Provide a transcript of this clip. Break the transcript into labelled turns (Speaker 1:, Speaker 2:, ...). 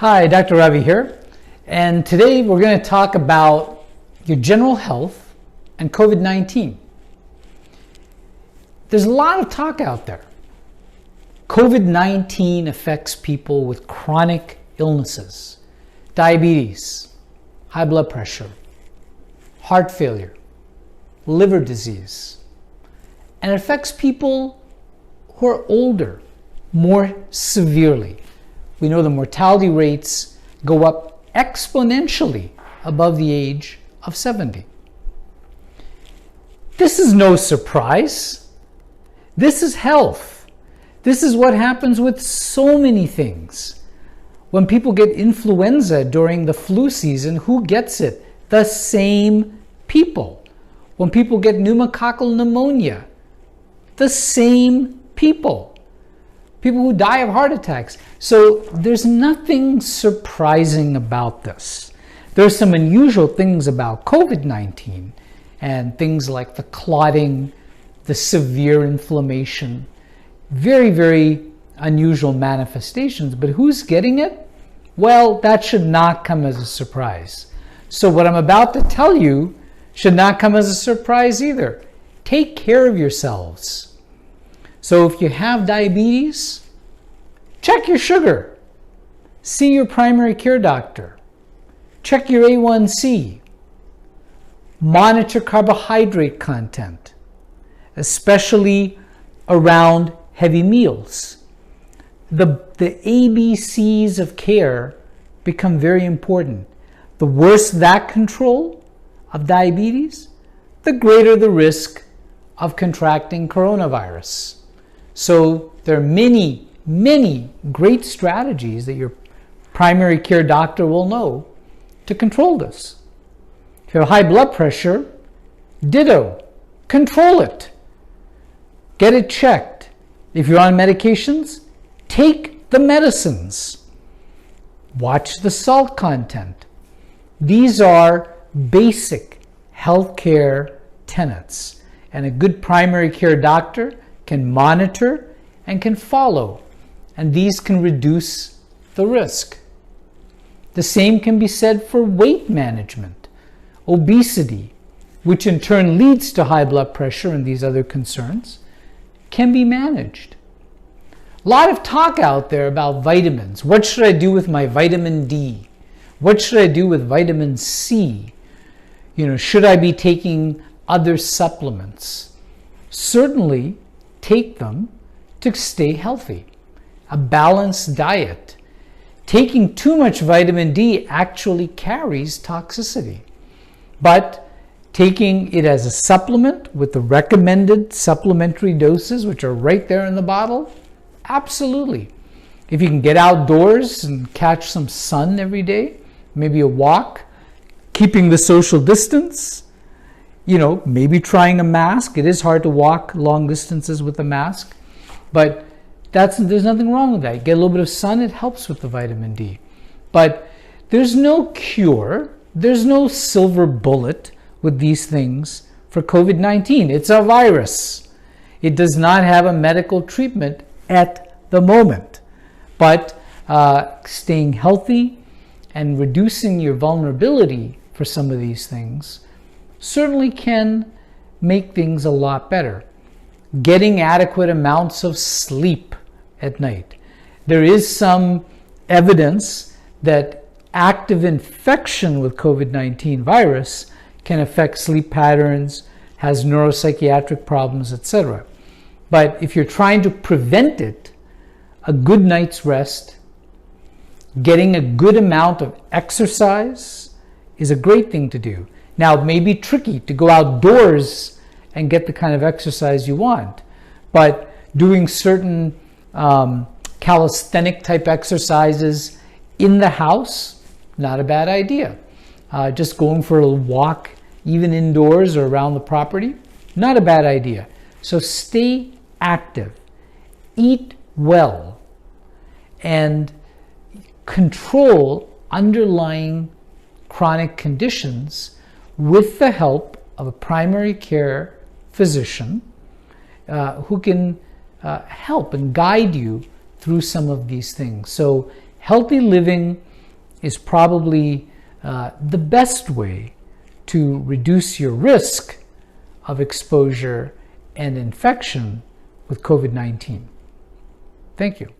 Speaker 1: Hi, Dr. Ravi here, and today we're going to talk about your general health and COVID-19. There's a lot of talk out there. COVID-19 affects people with chronic illnesses, diabetes, high blood pressure, heart failure, liver disease, and it affects people who are older more severely. We know the mortality rates go up exponentially above the age of 70. This is no surprise. This is health. This is what happens with so many things. When people get influenza during the flu season, who gets it? The same people. When people get pneumococcal pneumonia, the same people. People who die of heart attacks. So there's nothing surprising about this. There's some unusual things about COVID-19 and things like the clotting, the severe inflammation, very, very unusual manifestations. But who's getting it? Well, that should not come as a surprise. So what I'm about to tell you should not come as a surprise either. Take care of yourselves. So if you have diabetes, check your sugar. See your primary care doctor. Check your A1C. Monitor carbohydrate content, especially around heavy meals. The ABCs of care become very important. The worse that control of diabetes, the greater the risk of contracting coronavirus. So there are many, many great strategies that your primary care doctor will know to control this. If you have high blood pressure, ditto, control it. Get it checked. If you're on medications, take the medicines. Watch the salt content. These are basic healthcare tenets, and a good primary care doctor can monitor and can follow, and these can reduce the risk. The same can be said for weight management, obesity, which in turn leads to high blood pressure and these other concerns, can be managed. A lot of talk out there about vitamins. What should I do with my vitamin D? What should I do with vitamin C? Should I be taking other supplements? Certainly take them to stay healthy. A balanced diet. Taking too much vitamin D actually carries toxicity. But taking it as a supplement with the recommended supplementary doses, which are right there in the bottle, absolutely. If you can get outdoors and catch some sun every day, maybe a walk, keeping the social distance, maybe trying a mask. It is hard to walk long distances with a mask, but there's nothing wrong with that. You get a little bit of sun, it helps with the vitamin D. But there's no cure, there's no silver bullet with these things for COVID-19. It's a virus. It does not have a medical treatment at the moment. But staying healthy and reducing your vulnerability for some of these things certainly can make things a lot better. Getting adequate amounts of sleep at night. There is some evidence that active infection with COVID-19 virus can affect sleep patterns, has neuropsychiatric problems, etc. But if you're trying to prevent it, a good night's rest, getting a good amount of exercise is a great thing to do. Now, it may be tricky to go outdoors and get the kind of exercise you want, but doing certain calisthenic type exercises in the house, not a bad idea. Just going for a walk, even indoors or around the property, not a bad idea. So stay active, eat well, and control underlying chronic conditions with the help of a primary care physician who can help and guide you through some of these things. So healthy living is probably the best way to reduce your risk of exposure and infection with COVID-19. Thank you.